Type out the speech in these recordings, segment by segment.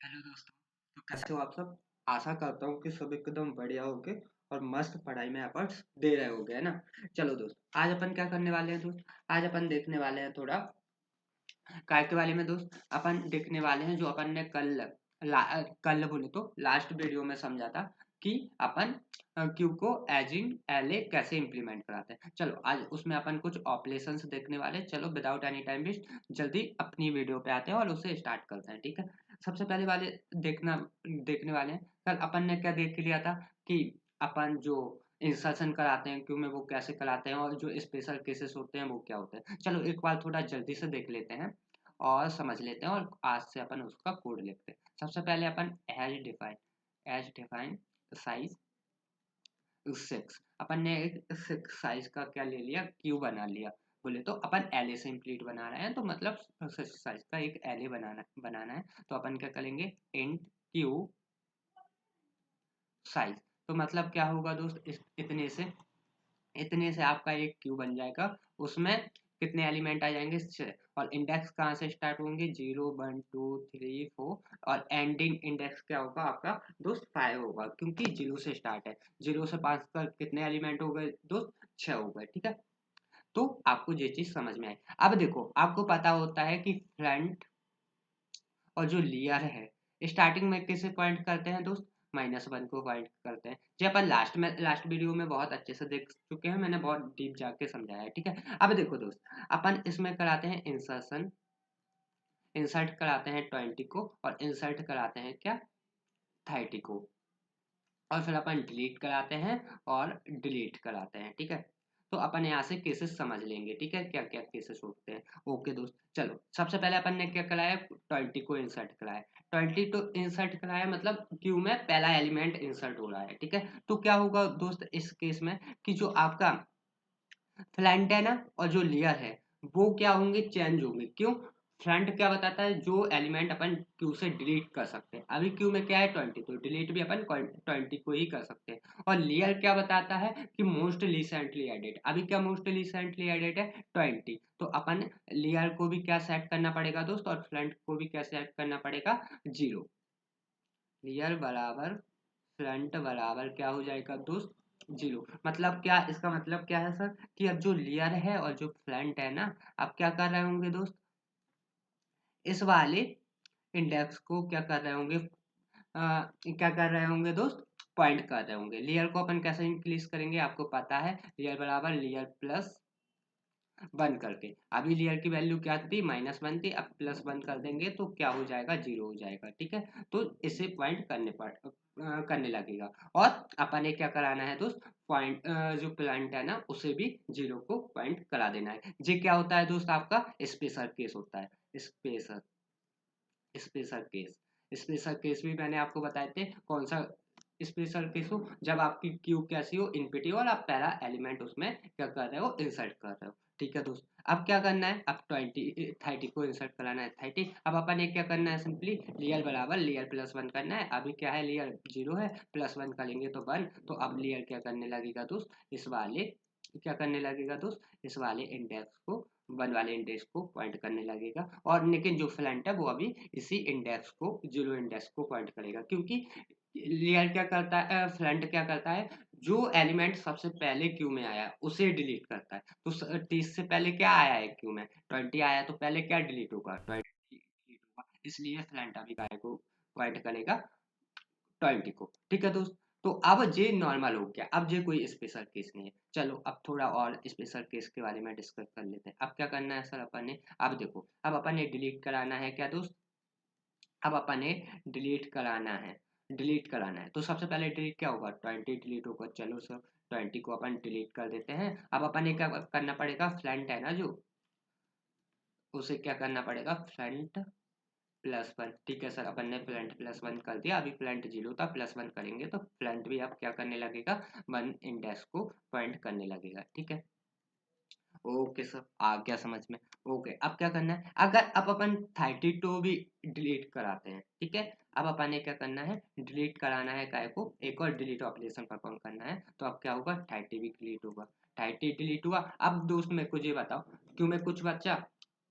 Hello दोस्तों। तो कैसे हो आप सब। आशा करता हूँ कि सब एकदम बढ़िया होगे और मस्त पढ़ाई में एफर्ट्स दे रहे होगे, है ना। चलो दोस्त, आज अपन क्या करने वाले हैं दोस्त। आज अपन देखने वाले हैं थोड़ा काय के बारे में दोस्त। अपन देखने वाले हैं जो अपन ने कल बोले तो लास्ट वीडियो में समझा था कि अपन क्यू को एज इन एल कैसे इंप्लीमेंट कराते हैं। चलो आज उसमें अपन कुछ ऑपरेशंस देखने वाले हैं। चलो विदाउट एनी टाइम वेस्ट जल्दी अपनी वीडियो पे आते हैं और उसे स्टार्ट करते हैं, ठीक है। सबसे पहले वाले देखना देखने वाले हैं। कल अपन ने क्या देख लिया था कि अपन जो इंसर्शन कराते हैं क्यों में वो कैसे कराते हैं और जो स्पेशल केसेस होते हैं वो क्या होते हैं। चलो एक बार थोड़ा जल्दी से देख लेते हैं और समझ लेते हैं और आज से अपन उसका कोड लिखते हैं। सबसे पहले अपन एज डिफाइन साइज 6। अपन ने एक 6 साइज का क्या ले लिया, क्यू बना लिया। बोले तो अपन एले से इंप्लीट बना रहे हैं तो मतलब 6 साइज का एक एले बनाना है। तो अपन क्या करेंगे, इंट क्यू साइज। तो मतलब क्या होगा दोस्त, इतने से आपका एक क्यू बन जाएगा। उसमें कितने एलिमेंट आ जाएंगे, 6। और इंडेक्स कहाँ से स्टार्ट होंगे, 0 1 2 3 4। और एंडिंग इंडेक्स क्या होगा आपका दोस्त, 5 होगा क्योंकि 0 से स्टार्ट है। 0 से 5 तक कितने एलिमेंट हो गए दोस्त, 6 हो गए, ठीक है। तो आपको ये चीज समझ में आई। अब देखो, आपको पता होता है कि फ्रंट और जो लेयर है स्टार्टिंग में किसे पॉइंट करते हैं दोस्त, -1 को पॉइंट करते हैं। जो अपन लास्ट वीडियो में बहुत अच्छे से देख चुके हैं, मैंने बहुत डीप जाके समझाया है, ठीक है। अब देखो दोस्त, अपन इसमें कराते हैं इंसर्शन। इंसर्ट कराते हैं 20 को और इंसर्ट कराते हैं क्या, 30 को। और फिर अपन डिलीट कराते हैं और डिलीट कराते हैं, ठीक है। तो अपन यहाँ से केसेस समझ लेंगे, ठीक है, क्या क्या केसेस होते हैं। ओके दोस्त, चलो सबसे पहले अपन ने क्या कराया, 20 को इंसर्ट कराया। 20 तो इंसर्ट कराया मतलब क्यू में पहला एलिमेंट इंसर्ट हो रहा है, ठीक है। तो क्या होगा दोस्त इस केस में कि जो आपका फ्रंट है ना और जो लेयर है वो क्या होंगे, चेंज होंगे। क्यों, फ्रंट क्या बताता है, जो एलिमेंट अपन क्यू से डिलीट कर सकते हैं। अभी क्यू में क्या है 20, तो डिलीट भी अपन 20 को ही कर सकते हैं। और लेयर क्या बताता है कि मोस्ट रिसेंटली एडेड। अभी क्या मोस्ट रिसेंटली एडेड है, 20। तो अपन लेयर को भी क्या सेट करना पड़ेगा दोस्त और फ्रंट को भी क्या सेट करना पड़ेगा, 0। लेयर बराबर फ्रंट बराबर क्या हो जाएगा दोस्त, 0। मतलब क्या, इसका मतलब क्या है सर कि अब जो लेयर है और जो फ्रंट है ना, अब क्या कर रहे होंगे दोस्त, इस वाले इंडेक्स को क्या कर रहे होंगे, क्या कर रहे होंगे दोस्त, पॉइंट कर रहे होंगे। लेयर को अपन कैसे इंक्रीज करेंगे, आपको पता है, लेयर बराबर लेयर प्लस 1 करके। अभी लेयर की वैल्यू क्या थी, -1 थी, अब +1 कर देंगे तो क्या हो जाएगा, 0 हो जाएगा, ठीक है। तो इसे पॉइंट करने लगेगा। और अपन ने क्या कराना है दोस्त, पॉइंट जो प्लांट है ना उसे भी 0 को पॉइंट करा देना है। ये क्या होता है दोस्त, आपका स्पेशल केस होता है। Special special case special case भी मैंने आपको बताए थे। कौन सा स्पेशल केस हो, जब आपकी क्यू कैसी हो, इनफिनिटी हो और आप पहला एलिमेंट उसमें क्या कर रहे हो, इंसर्ट कर रहे हो, ठीक है दोस्त। अब क्या करना है, अब 30 को इंसर्ट कराना है, 30। अब अपन एक क्या करना है, सिंपली लेयर बराबर लेयर +1 करना है। अभी क्या है, लेयर 0 है, +1 करेंगे तो 1। तो अब लेयर क्या करने लगेगा दोस्त, इस वाले क्या करने लगेगा दोस्त, इस वाले इंडेक्स को, 1 वाले इंडेक्स को पॉइंट करने लगेगा। और लेकिन जो फ्रंट है वो अभी इसी इंडेक्स को, 0 इंडेक्स को पॉइंट करेगा। क्योंकि लेयर क्या करता है, फ्रंट क्या करता है, जो एलिमेंट सबसे पहले क्यू में आया उसे डिलीट करता है। तो 30 से पहले क्या आया है क्यू में, 20 आया, तो पहले क्या डिलीट होगा, 20 डिलीट होगा। इसलिए फ्रंट अभी काय को पॉइंट करेगा, 20 को, ठीक है दोस्त। तो अब ये नॉर्मल हो गया, अब ये कोई स्पेशल केस नहीं है। चलो अब थोड़ा और स्पेशल केस के बारे में डिस्कस कर लेते हैं। अब क्या करना है सर अपन ने, अब देखो, अब अपन ने डिलीट कराना है क्या दोस्त, अब अपन ने डिलीट कराना है। तो सबसे पहले डिलीट क्या होगा, 20 डिलीट होगा। चलो सर 20 को अपन डिलीट कर देते हैं। अब अपन ने क्या करना पड़ेगा, फ्रंट है ना जो, उसे क्या करना पड़ेगा, फ्रंट +1, ठीक है सर। अपन ने फ्रंट +1 कर दिया। अभी फ्रंट 0 था, +1 करेंगे तो फ्रंट भी अब क्या करने लगेगा, 1 इंडेक्स को पॉइंट करने लगेगा, ठीक है। ओके सर, आ गया समझ में। ओके, अब क्या करना है, अगर अब अपन 32 भी डिलीट कराते हैं, ठीक है। अब अपन ने क्या करना है, डिलीट कराना है काय को, एक और डिलीट ऑपरेशन परफॉर्म करना है। तो अब क्या होगा, 30 भी डिलीट होगा। 30 डिलीट हुआ। अब दोस्त मेरे को ये बताओ, क्यों में कुछ बचा,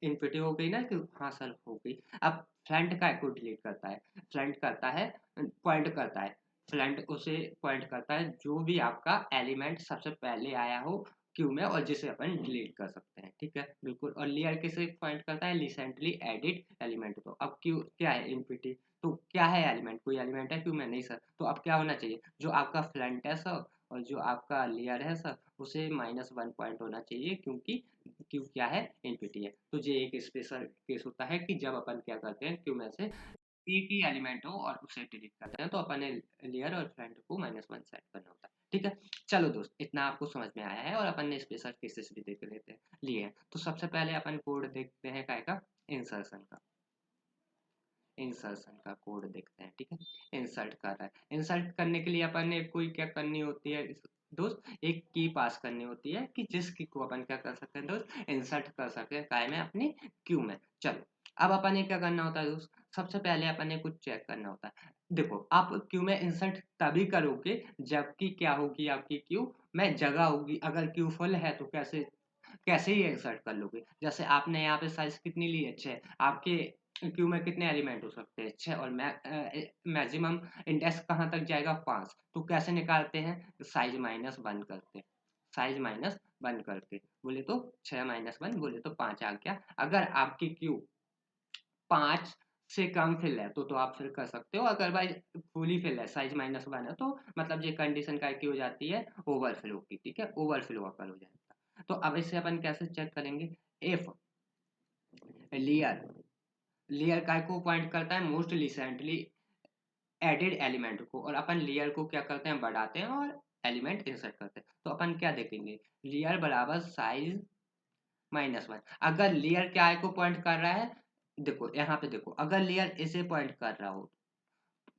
इनफिनिटी हो गई ना कि हाँ सर हो गई। अब फ्रंट का को डिलीट करता है, फ्रंट करता है, पॉइंट करता है, फ्रंट उसे पॉइंट करता है जो भी आपका एलिमेंट सबसे पहले आया हो क्यू में और जिसे अपन डिलीट कर सकते हैं, ठीक है बिल्कुल। और लेयर किसे पॉइंट करता है, रिसेंटली एडिड एलिमेंट को। अब क्यू क्या है, इनफिनिटी, तो क्या है एलिमेंट, कोई एलिमेंट है क्यू में, नहीं सर। तो अब क्या होना चाहिए, जो आपका फ्रंट है सर और जो आपका लेयर है सर उसे -1 पॉइंट होना चाहिए, क्योंकि क्यू क्या है, इनफिनिटी है। तो ये एक स्पेशल केस होता है कि जब अपन क्या करते हैं क्यू में से एक ही एलिमेंट हो और उसे डिलीट करते हैं, तो अपन ने लेयर और फ्रंट को -1 सेट करना होता है, ठीक है। चलो दोस्त, इतना आपको समझ में आया है और अपन ने स्पेशल केसेस भी देख लेते हैं, लिए हैं। तो सबसे पहले अपन कोड देखते हैं काय का, इंसर्शन का। इंसर्शन का कोड देखते हैं, ठीक है। इंसर्ट कर रहा है, इंसर्ट करने के लिए अपन ने कोई क्या करनी होती है दोस्त, एक की पास करनी होती है कि जिस की को अपन क्या कर सकते हैं दोस्त, इंसर्ट कर सकते हैं काय में, अपनी क्यू में। चलो, अब अपन ने क्या करना होता है दोस्त, सबसे पहले अपन ने कुछ चेक करना होता है। देखो, आप क्यू में इंसर्ट तभी करोगे जबकि क्या होगी, आपकी क्यू में जगह होगी। अगर क्यू फुल है तो कैसे कैसे ही इंसर्ट कर लोगे। जैसे आपने यहाँ पे साइज कितनी ली है, 6, आपके क्यू में कितने एलिमेंट हो सकते हैं, 6, और मैक्सिमम इंडेक्स कहाँ तक जाएगा, 5। तो कैसे निकालते हैं, साइज -1 करते, साइज -1 करके बोले तो 6 - 1 बोले तो 5 आ गया। अगर आपकी क्यू 5 से कम फिल है तो आप फिल कर सकते हो, अगर भाई फुली फिल है, साइज -1 है, तो मतलब ये कंडीशन काय की हो जाती है, ओवरफ्लो की, ठीक है, ओवरफ्लो अकर हो जाएगा। तो अब इसे अपन कैसे चेक करेंगे, इफ लेयर, लेयर काय को पॉइंट करता है, मोस्ट रिसेंटली एडेड एलिमेंट को, और अपन लेयर को क्या करते हैं, बढ़ाते हैं और एलिमेंट इंसर्ट करते हैं। तो अपन क्या देखेंगे, लेयर बराबर साइज -1। अगर लेयर क्या को पॉइंट कर रहा है, देखो यहाँ पे देखो, अगर लेयर इसे पॉइंट कर रहा हो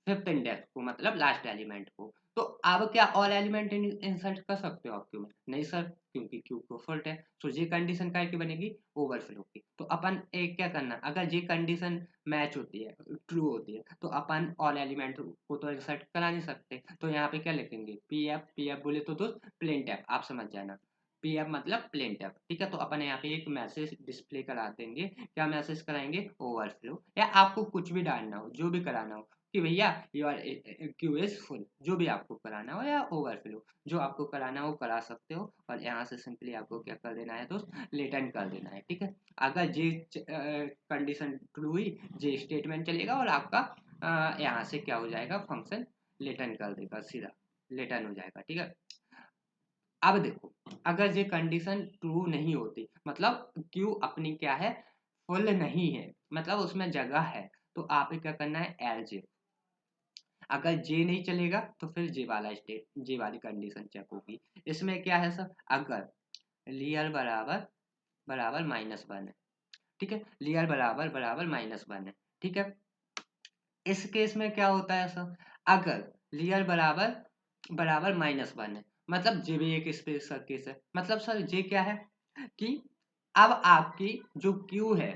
फिफ्थ इंडेक्स को, मतलब लास्ट एलिमेंट को, तो अब क्या ऑल एलिमेंट इंसर्ट कर सकते हो आप क्यू में, नहीं सर, क्योंकि क्यू को फुल है। तो ये कंडीशन काय की बनेगी, ओवरफ्लो की। तो अपन एक क्या करना, अगर ये कंडीशन मैच होती है, ट्रू होती है, तो अपन ऑल एलिमेंट को तो इंसर्ट करा नहीं सकते। तो यहाँ पे क्या लिखेंगे, पी एफ, पी एफ बोले तो दोस्त प्लेन टेप, आप समझ जाना, पी एफ मतलब प्लेन टेप, ठीक है। तो अपन यहाँ पे एक मैसेज डिस्प्ले करा देंगे, क्या मैसेज कराएंगे, ओवरफ्लो, या आपको कुछ भी डालना हो, जो भी कराना हो कि भैया योर क्यू इज फुल, जो भी आपको कराना हो, या ओवरफ्लो, जो आपको कराना हो करा सकते हो। और यहाँ से सिंपली आपको क्या कर देना है दोस्त, लेटेंट कर देना है, ठीक है। अगर जे कंडीशन ट्रू हुई, जे स्टेटमेंट चलेगा और आपका यहाँ से क्या हो जाएगा, फंक्शन लेटेंट कर देगा, सीधा लेटन हो जाएगा, ठीक है। अब देखो, अगर ये कंडीशन ट्रू नहीं होती, मतलब क्यू अपनी क्या है, फुल नहीं है, मतलब उसमें जगह है, तो आप क्या करना है, एल्स। अगर जे नहीं चलेगा तो फिर जे वाला स्टेट, जे वाली कंडीशन चेक होगी। इसमें क्या है सर, अगर लेयर बराबर बराबर -1 है, ठीक है, लेयर बराबर बराबर -1 है, ठीक है। इस केस में क्या होता है सर, अगर लेयर बराबर बराबर -1 है, मतलब जे भी एक स्पेशल केस है। मतलब सर ये क्या है कि अब आपकी जो क्यू है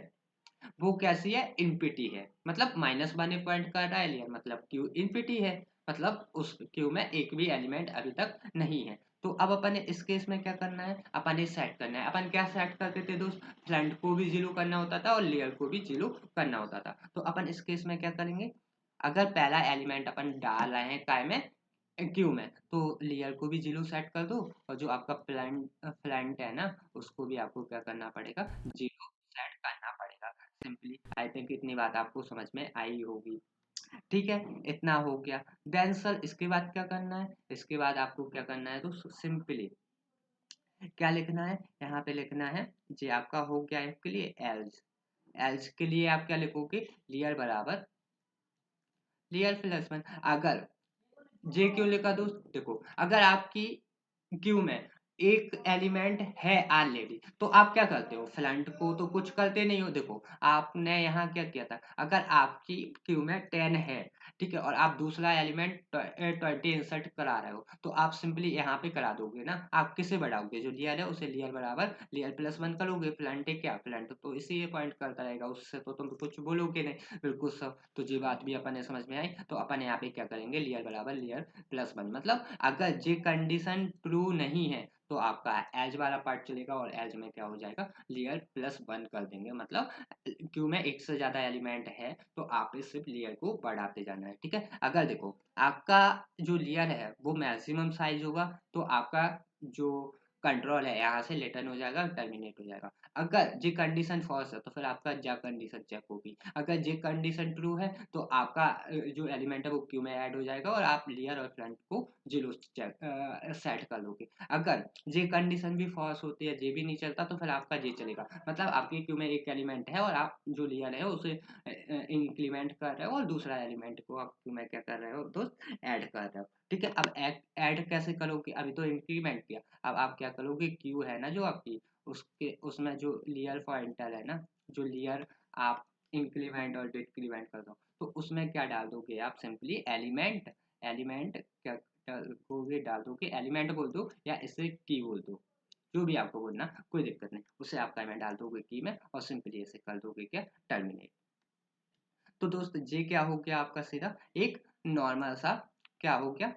वो कैसी है, इनपिटी है, मतलब -1 पॉइंट कर रहा है लेयर, मतलब क्यू इनपिटी है, मतलब उस क्यू में एक भी एलिमेंट अभी तक नहीं है। तो अब अपन ने इस केस में क्या करना है, अपन ने सेट करना है। अपन क्या सेट करते थे दोस्त, फ्रंट को भी 0 करना होता था और लेयर को भी 0 करना होता था। तो अपन इस केस में क्या करेंगे, अगर पहला एलिमेंट अपन डाल रहे हैं काय में, क्यू में, तो लेयर को भी 0 सेट कर दो, और जो आपका फ्रंट है ना, उसको भी आपको क्या करना पड़ेगा, 0 सेट करना पड़ेगा। सिंपली आई थिंक इतनी बात आपको समझ में आई होगी, ठीक है। इतना हो गया, देन सर इसके बाद क्या करना है, इसके बाद आपको क्या करना है, तो सिंपली क्या लिखना है, यहाँ पे लिखना है, जी आपका हो गया इसके लिए एल्स। एल्स के लिए आप क्या लिखोगे, लेयर बराबर लेयर +1। अगर जे क्यों लिखा दोस्त, देखो अगर आपकी क्यू में एक एलिमेंट है ऑलरेडी, तो आप क्या करते हो, फ्रंट को तो कुछ करते नहीं हो। देखो आपने यहाँ क्या किया था, अगर आपकी क्यू में 10 है, ठीक है, और आप दूसरा एलिमेंट 20 इंसर्ट करा रहे हो, तो आप सिंपली यहाँ पे करा दोगे ना। आप किसे बढ़ाओगे, जो लेयर है उसे लेयर बराबर लेयर +1 करोगे। फ्रंट है क्या, फ्रंट तो इसी पॉइंट करता रहेगा, उससे तो तुम कुछ बोलोगे नहीं, बिल्कुल सब। तो ये बात भी अपन ने समझ में आई। तो अपन यहाँ पे क्या करेंगे, लेयर बराबर लेयर +1, मतलब अगर ये कंडीशन ट्रू नहीं है तो आपका एज वाला पार्ट चलेगा और एज में क्या हो जाएगा, लेयर +1 कर देंगे। मतलब क्यू में एक से ज़्यादा एलिमेंट है तो आप इस सिर्फ लेयर को बढ़ाते जाना है, ठीक है। अगर देखो आपका जो लेयर है वो मैक्सिमम साइज होगा तो आपका जो कंट्रोल है यहाँ से लेटन हो जाएगा, टर्मिनेट हो जाएगा। अगर ये कंडीशन फॉल्स है तो फिर आपका जा कंडीशन चेक होगी। अगर ये कंडीशन ट्रू है तो आपका जो एलिमेंट है वो क्यू में ऐड हो जाएगा और आप लेयर और फ्रंट को जीरो सेट कर दोगे। अगर ये कंडीशन भी फॉल्स होती है, ये भी नहीं चलता, तो फिर आपका ये चलेगा। मतलब आपके क्यू में एक एलिमेंट है और आप जो लेयर है उसे इंक्रीमेंट कर रहे हो और दूसरा एलिमेंट को आप क्यू में क्या कर रहे हो दोस्त, ऐड कर रहे हो, ठीक है। अब ऐड कैसे करोगे, अभी तो इंक्रीमेंट किया, अब आप क्या करोगे, क्यू है ना जो आपकी, उसके उसमें जो लेयर पॉइंटर है ना, जो लेयर आप इंक्रीमेंट और डिक्रीमेंट कर दो, तो उसमें क्या डाल दोगे आप, सिंपली एलिमेंट, एलिमेंट क्या डालोगे, डाल दोगे एलिमेंट बोल दो या इसे की बोल दो, जो भी आपको बोलना, कोई दिक्कत नहीं, उसे आपका मैं डाल दोगे की में और सिंपली ऐसे कर दोगे क्या, टर्मिनेट। तो दोस्त ये क्या हो गया आपका सीधा एक नॉर्मल सा क्या हो गया,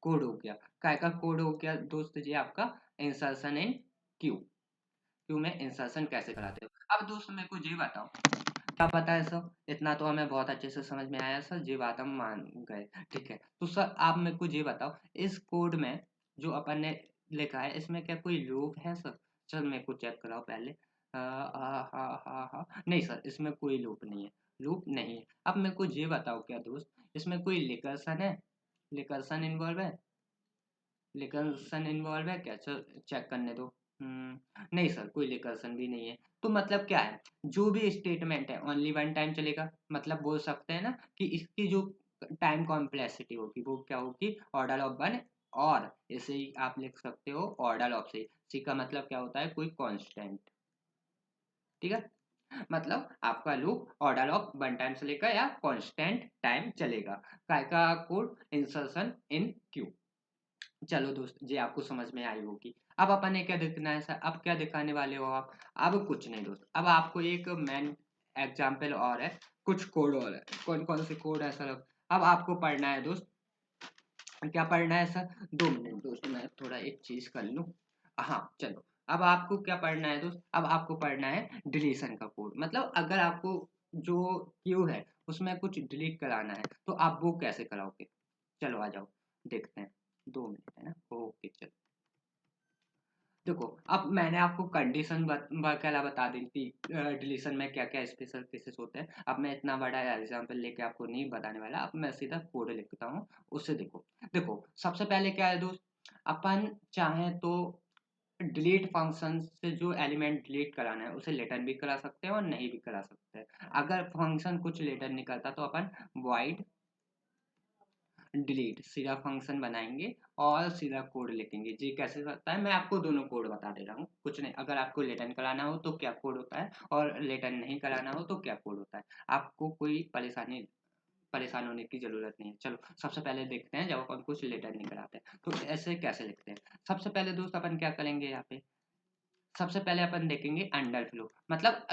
कोड हो गया। काय का कोड हो गया दोस्त, ये आपका इंसर्शन इन क्यू, क्यू में इंसर्शन कैसे कराते हो। अब दोस्त मेरे को ये बताओ, क्या पता है सर, इतना तो हमें बहुत अच्छे से समझ में आया सर, ये बात हम मान गए, ठीक है। तो सर आप मेरे को ये बताओ, इस कोड में जो अपन ने लिखा है इसमें क्या कोई लूप है सर। चल मेरे को चेक कराओ पहले। नहीं सर, इसमें कोई लूप नहीं है, लूप नहीं है। अब मेरे को ये बताओ क्या दोस्त, इसमें कोई रिकर्सन है, रिकर्सन इन्वॉल्व है, रिकर्सन इन्वॉल्व है क्या, चल चेक करने दो। नहीं सर, कोई रिकर्सन भी नहीं है। तो मतलब क्या है, जो भी स्टेटमेंट है ओनली वन टाइम चलेगा, मतलब बोल सकते हैं ना कि इसकी जो टाइम कॉम्प्लेक्सिटी होगी वो क्या होगी, ऑर्डर ऑफ वन, और इसे ही आप लिख सकते हो ऑर्डर ऑफ सी। सी का मतलब क्या होता है, कोई कांस्टेंट, ठीक है। मतलब आपका loop order of one time चलेगा या कांस्टेंट टाइम चलेगा। काय का कोड, इंसर्शन इन क्यू। चलो दोस्त, ये आपको समझ में आई होगी। अब अपन ने क्या देखना है सर, अब क्या दिखाने वाले हो आप, अब कुछ नहीं दोस्त, अब आपको एक मेन एग्जाम्पल और है, कुछ कोड और है। कौन कौन से कोड है सर, अब आपको पढ़ना है दोस्त, क्या पढ़ना है सर, 2 मिनट दोस्त, मैं थोड़ा एक चीज कर लूँ। हाँ चलो, अब आपको क्या पढ़ना है दोस्त, अब आपको पढ़ना है डिलीशन का कोड। मतलब अगर आपको जो क्यू है उसमें कुछ डिलीट कराना है तो आप वो कैसे कराओगे। चलो आ जाओ, देखते हैं। 2 मिनट है ना, ओके चलो। देखो अब मैंने आपको कंडीशन वगैरह बता दी थी, डिलीशन में क्या क्या स्पेशल केसेस होते हैं। अब मैं इतना बड़ा एग्जांपल लेके आपको नहीं बताने वाला, अब मैं सीधा कोड लिखता हूँ, उससे देखो। देखो सबसे पहले क्या है दोस्त, अपन चाहें तो डिलीट फंक्शन से जो एलिमेंट डिलीट कराना है उसे रिटर्न भी करा सकते हैं और नहीं भी करा सकते हैं। अगर फंक्शन कुछ रिटर्न नहीं करता तो अपन void डिलीट सीधा फंक्शन बनाएंगे और सीधा कोड लिखेंगे। जी कैसे करता है, मैं आपको दोनों कोड बता दे रहा हूँ, कुछ नहीं। अगर आपको रिटर्न कराना हो तो क्या कोड होता है और रिटर्न नहीं कराना हो तो क्या कोड होता है, आपको कोई परेशान होने की जरूरत नहीं है। चलो सबसे पहले देखते हैं, जब अपन कुछ रिटर्न नहीं कराते हैं तो ऐसे कैसे लिखते हैं। सबसे पहले दोस्त अपन क्या करेंगे, यहाँ पे सबसे पहले अपन देखेंगे अंडर फ्लो, मतलब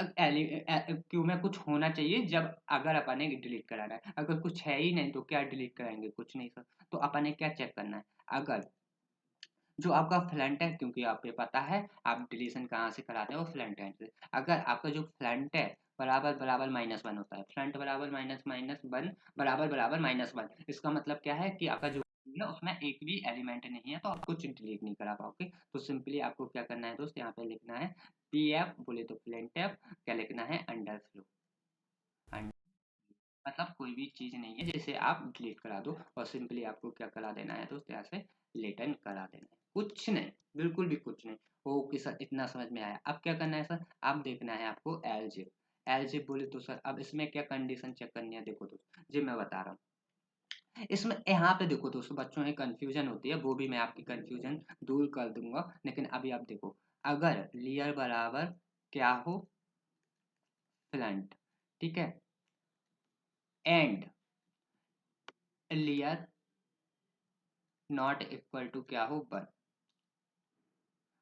क्यू में कुछ होना चाहिए जब अगर अपन ने डिलीट कराना है। अगर कुछ है ही नहीं तो क्या डिलीट कराएंगे, कुछ नहीं सर। तो अपन ने क्या चेक करना है, अगर जो आपका फ्रंट है, क्योंकि आपको पता है आप डिलीशन कहाँ से कराते हो, फ्रंट एंड से। अगर आपका जो फ्रंट है बराबर बराबर -1 होता है, फ्रंट बराबर माइनस माइनस वन बराबर बराबर -1, इसका मतलब क्या है कि आपका जो है उसमें एक भी एलिमेंट नहीं है तो आप कुछ डिलीट नहीं करा पाओगे। तो सिंपली आपको क्या करना है दोस्त, यहाँ पे लिखना है पी एफ बोले तो प्लेंट एफ, क्या लिखना है अंडर फ्लो, मतलब कोई भी चीज नहीं है जिसे आप डिलीट करा दो, और सिंपली आपको क्या करा देना है दोस्त, यहाँ से रिटर्न करा देना है, कुछ नहीं, बिल्कुल भी कुछ नहीं। ओके सर, इतना समझ में आया। अब क्या करना है सर, अब देखना है आपको एलजेब। एलजेब बोले तो सर अब इसमें क्या कंडीशन चेक करनी है, देखो दोस्त जी मैं बता रहा हूँ। इसमें यहाँ पे देखो दोस्तों, बच्चों में कंफ्यूजन होती है, वो भी मैं आपकी कंफ्यूजन दूर कर दूंगा। लेकिन अभी आप देखो, अगर लेयर बराबर क्या हो, फ्रंट, ठीक है, and layer not equal to क्या हो, one,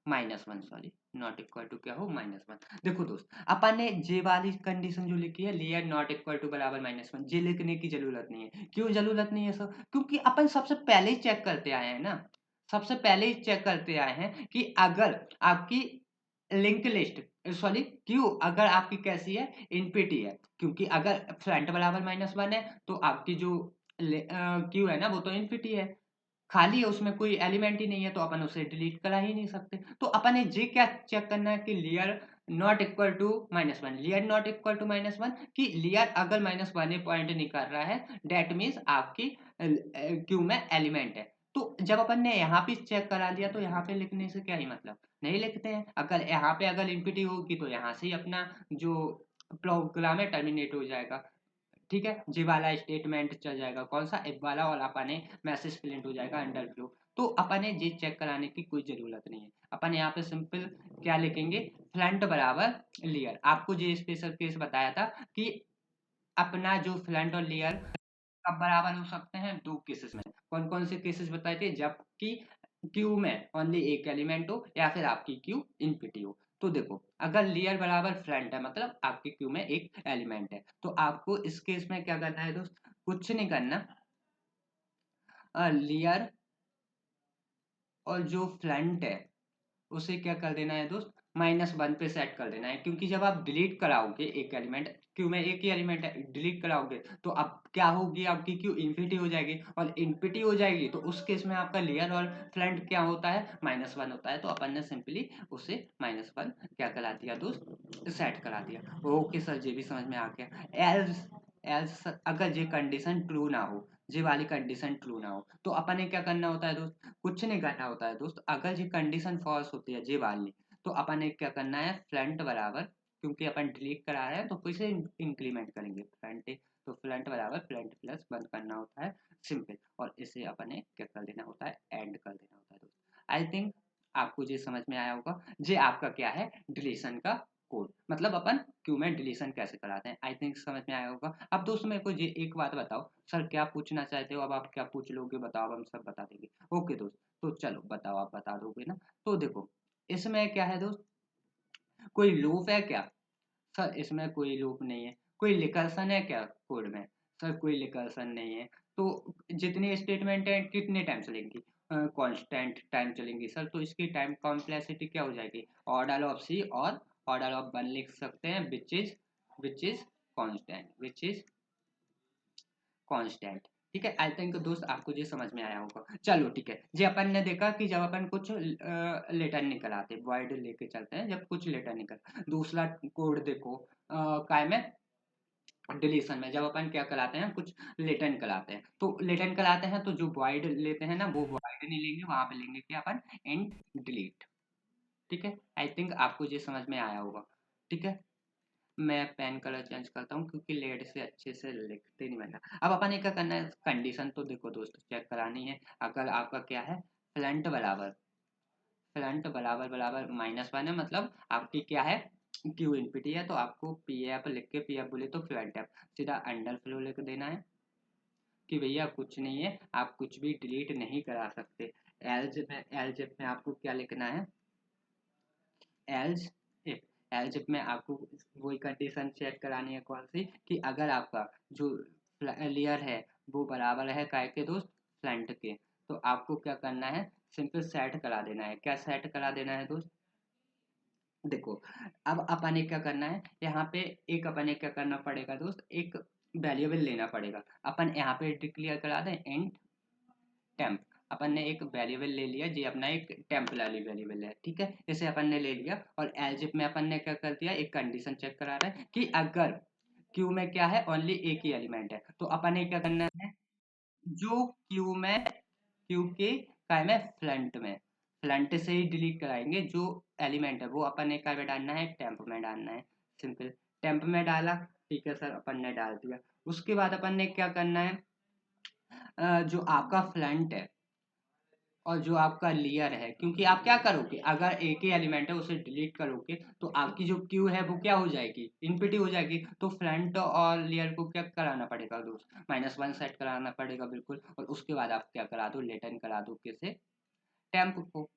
-1, sorry, not equal to क्या हो, -1। देखो दोस्त अपन ने जे वाली कंडीशन जो लिखी है, लेयर नॉट इक्वल टू बराबर -1, जे लिखने की जरूरत नहीं है। क्यों जरूरत नहीं है सर, क्योंकि अपन सबसे पहले ही चेक करते आए हैं ना, सबसे पहले ही चेक करते आए हैं कि अगर आपकी लिंक लिस्ट सॉरी क्यू अगर आपकी कैसी है इनपिटी है, क्योंकि अगर फ्रंट बराबर -1 है तो आपकी जो क्यू है ना वो तो इनपिटी है, खाली है, उसमें कोई एलिमेंट ही नहीं है, तो अपन उसे डिलीट करा ही नहीं सकते। तो अपन ने ये क्या चेक करना है कि layer not equal to -1, layer not equal to -1 कि लेयर अगर -1 पॉइंट नहीं कर रहा है दैट मीन्स आपकी क्यू में एलिमेंट है। तो जब अपन ने यहाँ पे चेक करा लिया तो यहाँ पे लिखने से क्या ही मतलब, नहीं लिखते हैं। अगर यहाँ पे अगर इम्पिटी होगी तो यहाँ से ही अपना जो प्रोग्राम है टर्मिनेट हो जाएगा, ठीक है, जी वाला स्टेटमेंट चल जाएगा, कौन सा इफ वाला, और अपने मैसेज प्रिंट हो जाएगा अंडरफ्लो। तो अपने जी चेक कराने की कोई जरूरत नहीं है, अपन यहाँ पे सिंपल क्या लिखेंगे, फ्रंट बराबर लेयर। आपको जो स्पेशल केस बताया था कि अपना जो फ्रंट और लेयर कब बराबर हो सकते हैं, दो केसेस में। कौन कौन से केसेस बताए थे, जबकि क्यू में ओनली एक एलिमेंट हो या फिर आपकी क्यू इनफिनिटी हो। तो देखो अगर लेयर बराबर फ्रंट है मतलब आपकी क्यू में एक एलिमेंट है, तो आपको इस केस में क्या करना है दोस्त, कुछ नहीं करना, लेयर और जो फ्रंट है उसे क्या कर देना है दोस्त, -1 पे सेट कर देना है, क्योंकि जब आप डिलीट कराओगे एक एलिमेंट, क्यू में एक ही एलिमेंट है, डिलीट कराओगे तो अब क्या होगी, आपकी क्यू इन्फिनिटी हो जाएगी, और इन्फिनिटी हो जाएगी तो उस केस में आपका लेयर और फ्रंट क्या होता है, -1 होता है। तो अपन ने सिंपली उसे -1 क्या करा दिया दोस्त, सेट करा दिया। ओके सर, ये भी समझ में आ गया। एल्स एल्स अगर ये कंडीशन ट्रू ना हो, ये वाली कंडीशन ट्रू ना हो, तो अपन ने क्या करना होता है दोस्त, कुछ नहीं करना होता है दोस्त। अगर ये कंडीशन फॉल्स होती है, ये वाली, तो अपन ने क्या करना है, फ्रंट बराबर, क्योंकि अपन डिलीट करा रहे हैं तो फिर से इंक्रीमेंट करेंगे फ्रंट, तो फ्रंट बराबर फ्रंट प्लस बंद करना होता है, सिंपल। और इसे अपन ने क्या कर देना होता है, एंड कर देना होता है दोस्त। आई थिंक आपको ये समझ में आया होगा, ये आपका क्या है, डिलीशन का कोड, मतलब अपन क्यू में डिलीशन कैसे कराते हैं। आई थिंक समझ में आया होगा। अब दोस्त मेरे को ये एक बात बताओ, सर क्या पूछना चाहते हो, अब आप क्या पूछ लोगे बताओ, हम सब बता देंगे। ओके दोस्त, तो चलो बताओ, आप बता दोगे ना। तो देखो इसमें क्या है दोस्त, कोई लूप है क्या, सर इसमें कोई लूप नहीं है। कोई रिकर्सन है क्या कोड में, सर कोई रिकर्सन नहीं है। तो जितनी स्टेटमेंट है कितने टाइम चलेंगी, कांस्टेंट टाइम चलेंगी सर, तो इसकी टाइम कॉम्प्लेक्सिटी क्या हो जाएगी, ऑर्डर ऑफ सी और ऑर्डर ऑफ 1 लिख सकते हैं, which is constant, which is constant. ठीक है, आई थिंक दोस्त आपको ये समझ में आया होगा। चलो ठीक है, जे अपन ने देखा कि जब अपन कुछ लेटर निकल आते, वॉइड लेके चलते हैं, जब कुछ लेटर निकल, दूसरा कोड देखो काय में, डिलीशन में जब अपन क्या कराते हैं, कुछ लेटर निकलाते हैं, तो लेटर निकलाते हैं तो जो वॉइड लेते हैं ना, वो वॉइड नहीं लेंगे, वहां पे लेंगे क्या अपन, इंट डिलीट। ठीक है, आई थिंक आपको ये समझ में आया होगा। ठीक है, मैं पेन कलर चेंज करता हूँ क्योंकि लेड से अच्छे से लिखते नहीं बनता। अब अपन ने क्या करना है, कंडीशन तो देखो दोस्तों चेक करानी है। अगर आपका क्या है, फ्रंट बराबर -1 है, मतलब आपकी क्या है, क्यू इनफिनिटी है, तो आपको पी एफ लिख के, पी एफ बोले तो फ्रंट एफ सीधा अंडर फ्लो लिख देना है कि भैया कुछ नहीं है, आप कुछ भी डिलीट नहीं करा सकते। एल्ज में आपको क्या लिखना है, एल्ज इफ, एल्ज इफ में आपको वही कंडीशन चेक करानी है, कौन सी, कि अगर आपका जो लेयर है वो बराबर है काय के दोस्त, फ्रंट के, तो आपको क्या करना है, सिंपल सेट करा देना है। क्या सेट करा देना है दोस्त, देखो अब अपन ने क्या करना है, यहाँ पे एक अपन ने क्या करना पड़ेगा दोस्त, एक वेरिएबल लेना पड़ेगा। अपन यहाँ पे डिक्लेयर करा दें इंट टेम्प, अपन ने एक वेरिएबल ले लिया जी, अपना एक टेम्पररी वेरिएबल है, ठीक है, इसे अपन ने ले लिया। और एल्जिप में अपन ने क्या कर दिया, एक कंडीशन चेक करा रहा है कि अगर क्यू में क्या है, ओनली एक ही एलिमेंट है, तो अपन ने क्या करना है, जो क्यू के काय में, फ्रंट से ही डिलीट कराएंगे, जो एलिमेंट है वो अपन ने काय में डालना है, टेम्प में डालना है, सिंपल। टेम्प में डाला, ठीक है सर, अपन ने डाल दिया। उसके बाद अपन ने क्या करना है, जो आपका फ्रंट है और जो आपका लेयर है, क्योंकि आप क्या करोगे, अगर एक ही एलिमेंट है उसे डिलीट करोगे तो आपकी जो क्यू है वो क्या हो जाएगी, इनफिनिटी हो जाएगी। तो फ्रंट और लेयर को क्या कराना पड़ेगा दोस्त, -1 सेट कराना पड़ेगा बिल्कुल, और उसके बाद आप क्या करा दो, लेटन करा दो किसे, टेम्प को।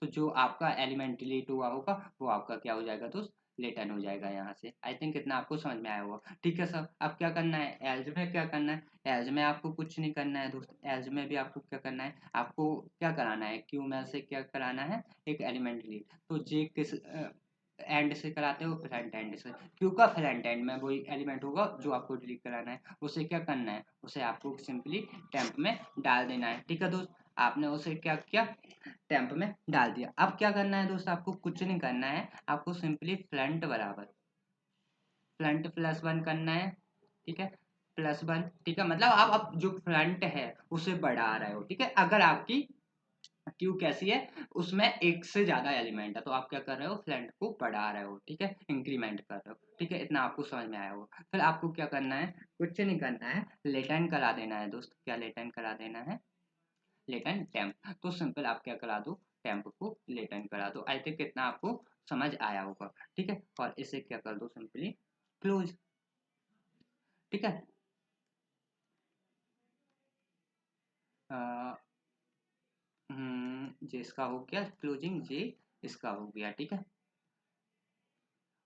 तो जो आपका एलिमेंट डिलीट हुआ होगा वो आपका क्या हो जाएगा दोस्त, लेटन हो जाएगा यहाँ से। आई थिंक इतना आपको समझ में आया होगा। ठीक है सर, अब क्या करना है, एल्ज में क्या करना है, एल्ज में आपको कुछ नहीं करना है दोस्त, एल्ज में भी आपको क्या करना है, आपको क्या कराना है, क्यू में से क्या कराना है, एक एलिमेंट डिलीट। तो जे किस एंड से कराते हो, फ्रंट एंड से। क्यू का फ्रंट एंड में वही एलिमेंट होगा जो आपको डिलीट कराना है। उसे क्या करना है, उसे आपको सिंपली टेम्प में डाल देना है। ठीक है दोस्त, आपने उसे क्या किया, टेम्प में डाल दिया। अब क्या करना है दोस्त, आपको कुछ नहीं करना है, आपको सिंपली फ्रंट बराबर फ्रंट प्लस वन करना है। ठीक है, प्लस वन। ठीक है, मतलब आप अब जो फ्रंट है उसे बढ़ा रहे हो। ठीक है, अगर आपकी क्यू कैसी है, उसमें एक से ज्यादा एलिमेंट है, तो आप क्या कर रहे हो, फ्रंट को बढ़ा रहे हो। ठीक है, इंक्रीमेंट कर रहे हो। ठीक है, इतना आपको समझ में आया होगा। फिर आपको क्या करना है, कुछ नहीं करना है, लेटेन करा देना है दोस्त। क्या लेटेन करा देना है, लेटेन टेम्प। तो सिंपल आप क्या करा दो, टेम्प को लेटेन करा दो। आई थिंक कितना आपको समझ आया होगा। ठीक है, और इसे क्या कर दो, सिंपली क्लोज। ठीक है, जे इसका हो गया क्लोजिंग, जे इसका हो गया। ठीक है,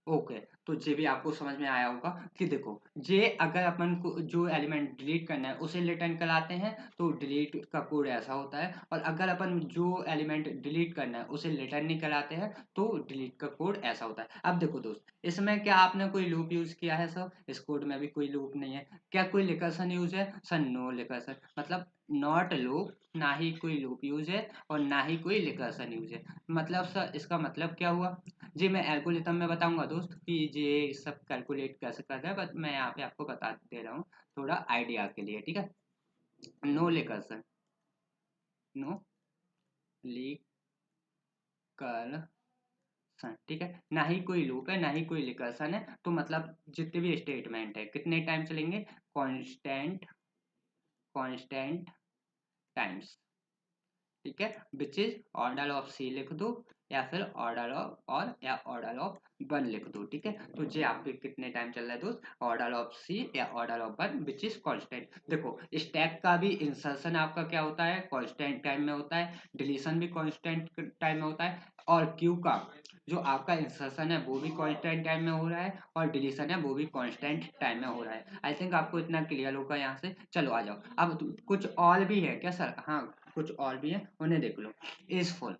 ओके। तो जे भी आपको समझ में आया होगा कि देखो, जे अगर अपन को जो एलिमेंट डिलीट करना है उसे रिटर्न कराते हैं तो डिलीट का कोड ऐसा होता है, और अगर अपन जो एलिमेंट डिलीट करना है उसे रिटर्न नहीं कराते हैं तो डिलीट का कोड ऐसा होता है। अब देखो दोस्त, इसमें क्या आपने कोई लूप यूज किया है सर, इस कोड में भी कोई लूप नहीं है। क्या कोई रिकर्सन यूज है सर, नो रिकर्सन, मतलब नॉट लूप, ना ही कोई लूप यूज है और ना ही कोई रिकर्सन यूज है। मतलब सर इसका मतलब क्या हुआ, जी मैं एल्गोरिथम में बताऊंगा दोस्त कि ये सब कैलकुलेट कैसे करना है, बट मैं यहाँ पे आपको बता दे रहा हूँ थोड़ा आइडिया के लिए। ठीक है, नो रिकर्सन, नो रिकर्सन। ठीक है, ना ही कोई लूप है ना ही कोई रिकर्सन है, तो मतलब जितने भी स्टेटमेंट है कितने टाइम चलेंगे, कांस्टेंट कांस्टेंट टाइम्स। ठीक है, विच इज ऑर्डर ऑफ सी लिख दो, या फिर ऑर्डर ऑफ और या ऑर्डर ऑफ वन लिख दो। ठीक है, तो ये आपके कितने टाइम चल रहा है दोस्त, ऑर्डर ऑफ सी या order of one which is constant. देखो, स्टैक का भी इंसर्शन आपका क्या होता है, कांस्टेंट टाइम में होता है, डिलीशन भी कांस्टेंट टाइम में होता है, और क्यू का जो आपका इंसर्शन है वो भी कांस्टेंट टाइम में हो रहा है, और डिलीशन है वो भी कांस्टेंट टाइम में हो रहा है। आई थिंक आपको इतना क्लियर होगा यहाँ से। चलो आ जाओ, अब कुछ और भी है क्या सर, हाँ कुछ और भी है, उन्हें देख लो। Is full,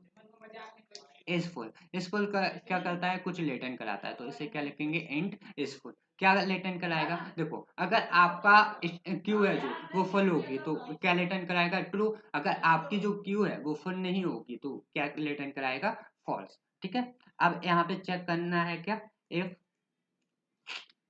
is full, is full का क्या करता है, कुछ लेटेंट कराता है, तो इसे क्या लिखेंगे, इंट इज फुल। क्या लेटेंट कराएगा, देखो अगर आपका क्यू है जो वो फुल होगी तो क्या लेटेंट कराएगा, ट्रू। अगर आपकी जो क्यू है वो फुल नहीं होगी तो क्या लेटेंट कराएगा, फॉल्स। ठीक है, अब यहाँ पे चेक करना है क्या, इफ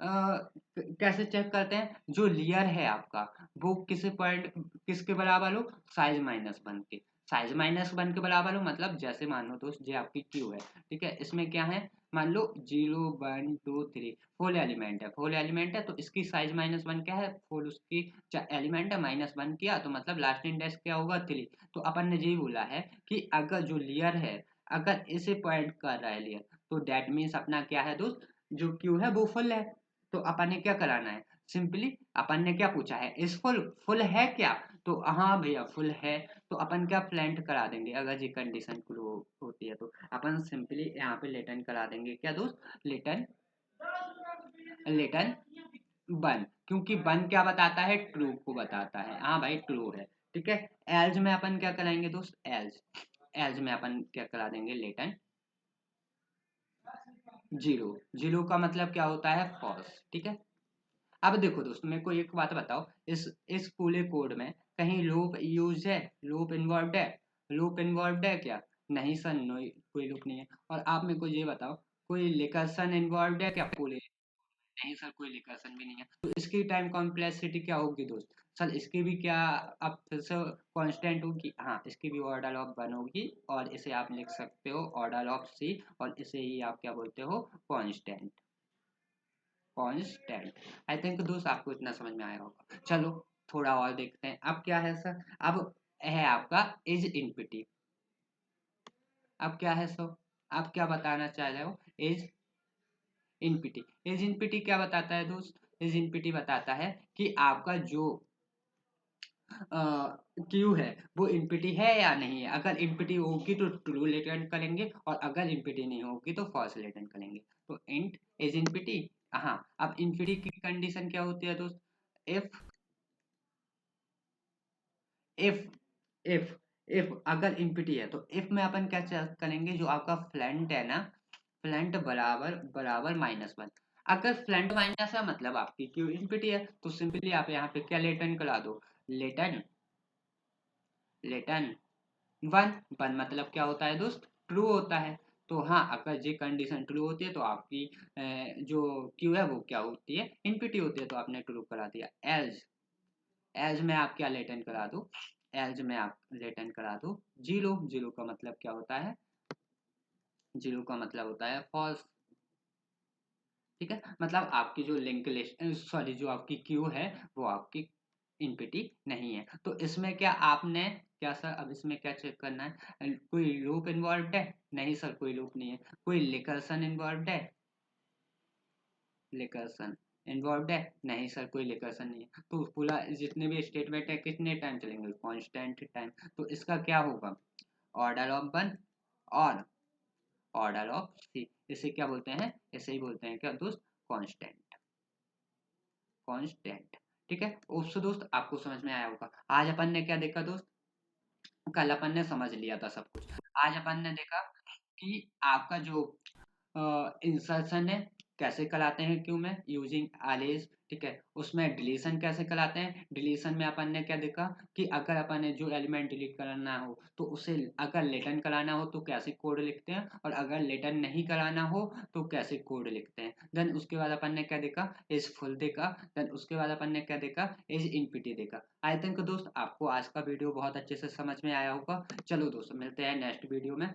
कैसे चेक करते हैं, जो लेयर है आपका वो किसी पॉइंट किसके बराबर हो, साइज माइनस वन के, साइज माइनस वन के बराबर हो, मतलब जैसे मान लो दोस्त ये आपकी क्यू है। ठीक है, इसमें क्या है, मान लो 0 1 2 3 फुल एलिमेंट है, फुल एलिमेंट है तो इसकी साइज माइनस वन क्या है, फुल उसकी एलिमेंट है, माइनस वन किया तो मतलब लास्ट इंडेक्स क्या होगा, 3। तो अपन ने यही बोला है कि अगर जो लेयर है अगर इसे पॉइंट कर रहा है लेयर, तो दैट मीन्स अपना क्या है दोस्त, जो क्यू है वो फुल है। तो अपन ने क्या कराना है, सिंपली अपन ने क्या पूछा है, इस फुल, फुल है क्या, तो हाँ भैया फुल है, तो अपन क्या प्लेंट करा देंगे, अगर ये कंडीशन ट्रू होती है तो अपन सिंपली यहाँ पे लेटन करा देंगे, क्या दोस्त, लेटन, लेटन वन, क्योंकि वन क्या बताता है, ट्रू को बताता है, हाँ भाई ट्रू है। ठीक है, एल्ज में अपन क्या कराएंगे दोस्त, एल्ज, एल्ज में अपन क्या करा देंगे, लेटन जीरो, जीरो का मतलब क्या होता है, फॉल्स। ठीक है, अब देखो दोस्त मेरे को एक बात बताओ, इस पूरे कोड में कहीं लूप यूज है, लूप इन्वॉल्व है, लूप इन्वॉल्व है क्या, नहीं सर, नो कोई लूप नहीं है। और आप मेरे को ये बताओ, कोई रिकर्सन इन्वॉल्व है क्या पूरे, नहीं सर कोई रिकर्सन भी नहीं है। तो इसकी टाइम कॉम्प्लेक्सिटी क्या होगी दोस्त, सर इसकी भी क्या, अब फिर से कांस्टेंट होगी, हाँ इसकी भी ऑर्डर ऑफ वन होगी, और इसे आप लिख सकते हो ऑर्डर ऑफ सी, और इसे ही आप क्या बोलते हो, कांस्टेंट, कांस्टेंट। आई थिंक दोस्त आपको इतना समझ में आया होगा। चलो थोड़ा और देखते हैं, अब क्या है सर, अब है आपका इज इनपिटी। अब क्या है सर, आप क्या बताना चाह रहे हो, इज इनपिटी, इज इनपिटी क्या बताता है दोस्त, इज इनपिटी बताता है कि आपका जो क्यू है वो इनपिटी है या नहीं है। अगर इनपिटी होगी तो ट्रू रिटर्न करेंगे और अगर इनपिटी नहीं होगी तो फॉल्स रिटर्न करेंगे। तो इंट इज इनपिटी। हाँ, अब इनपिटी की कंडीशन क्या होती है दोस्त? इफ इफ इफ इफ अगर इनपिटी है तो इफ में अपन क्या चेक करेंगे, जो आपका फ्लंट है ना, फ्लंट बराबर बराबर -1। अगर फ्लंट माइनस है मतलब आपकी क्यू इनपिटी है, तो सिंपली आप यहाँ पे क्या लेटन करा दो, लेटन लेटन वन। वन मतलब क्या होता है दोस्त? ट्रू होता है। तो हाँ, अगर ये कंडीशन ट्रू होती है तो आपकी जो क्यू है वो क्या होती है, इनपिटी होती है, तो आपने ट्रू करा दिया। एल्स एल्स में आप क्या रिटर्न करा दो, एल्स में आप रिटर्न करा दो जीरो। जीरो का मतलब क्या होता है? जीरो का मतलब होता है फॉल्स। ठीक है, मतलब आपकी जो लिंक लिस्ट, सॉरी, जो आपकी क्यू है वो आपकी इनपिटी नहीं है। तो इसमें क्या आपने क्या सर, अब इसमें क्या चेक करना है? कोई लूप इन्वॉल्व है? नहीं सर, कोई लूप नहीं है। कोई रिकर्सन इन्वॉल्व है? रिकर्सन इन्वॉल्व है? नहीं सर, कोई रिकर्सन नहीं है। तो पूरा जितने भी स्टेटमेंट है कितने टाइम चलेंगे? Constant time. तो इसका क्या होगा? ऑर्डर ऑफ वन और ऑर्डर ऑफ सी। इसे क्या बोलते हैं? इसे ही बोलते हैं क्या दोस्त? कांस्टेंट। कांस्टेंट। ठीक है, उससे दोस्त आपको समझ में आया होगा। आज अपन ने क्या देखा दोस्त? कल अपन ने समझ लिया था सब कुछ। आज अपन ने देखा कि आपका जो इंसर्शन है कैसे कराते हैं क्यू में यूजिंग अरेज। ठीक है, उसमें डिलीशन कैसे कराते हैं? डिलीशन में अपन ने क्या देखा कि अगर अपन ने जो एलिमेंट डिलीट करना हो तो उसे अगर रिटर्न कराना हो तो कैसे कोड लिखते हैं, और अगर रिटर्न नहीं कराना हो तो कैसे कोड लिखते हैं। देन उसके बाद अपन ने क्या देखा? इज फुल देखा। देन उसके बाद अपन ने क्या देखा? इज इनपिटी देखा। आई थिंक दोस्त आपको आज का वीडियो बहुत अच्छे से समझ में आया होगा। चलो दोस्त, मिलते हैं नेक्स्ट वीडियो में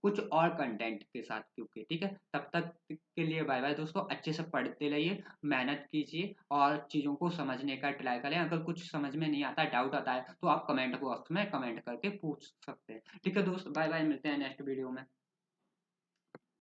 कुछ और कंटेंट के साथ, क्योंकि ठीक है, तब तक के लिए बाय बाय दोस्तों। अच्छे से पढ़ते रहिए, मेहनत कीजिए और चीज़ों को समझने का ट्राई करें। अगर कुछ समझ में नहीं आता, डाउट आता है, तो आप कमेंट बॉक्स में कमेंट करके पूछ सकते हैं। ठीक है दोस्त, बाय बाय, मिलते हैं नेक्स्ट वीडियो में।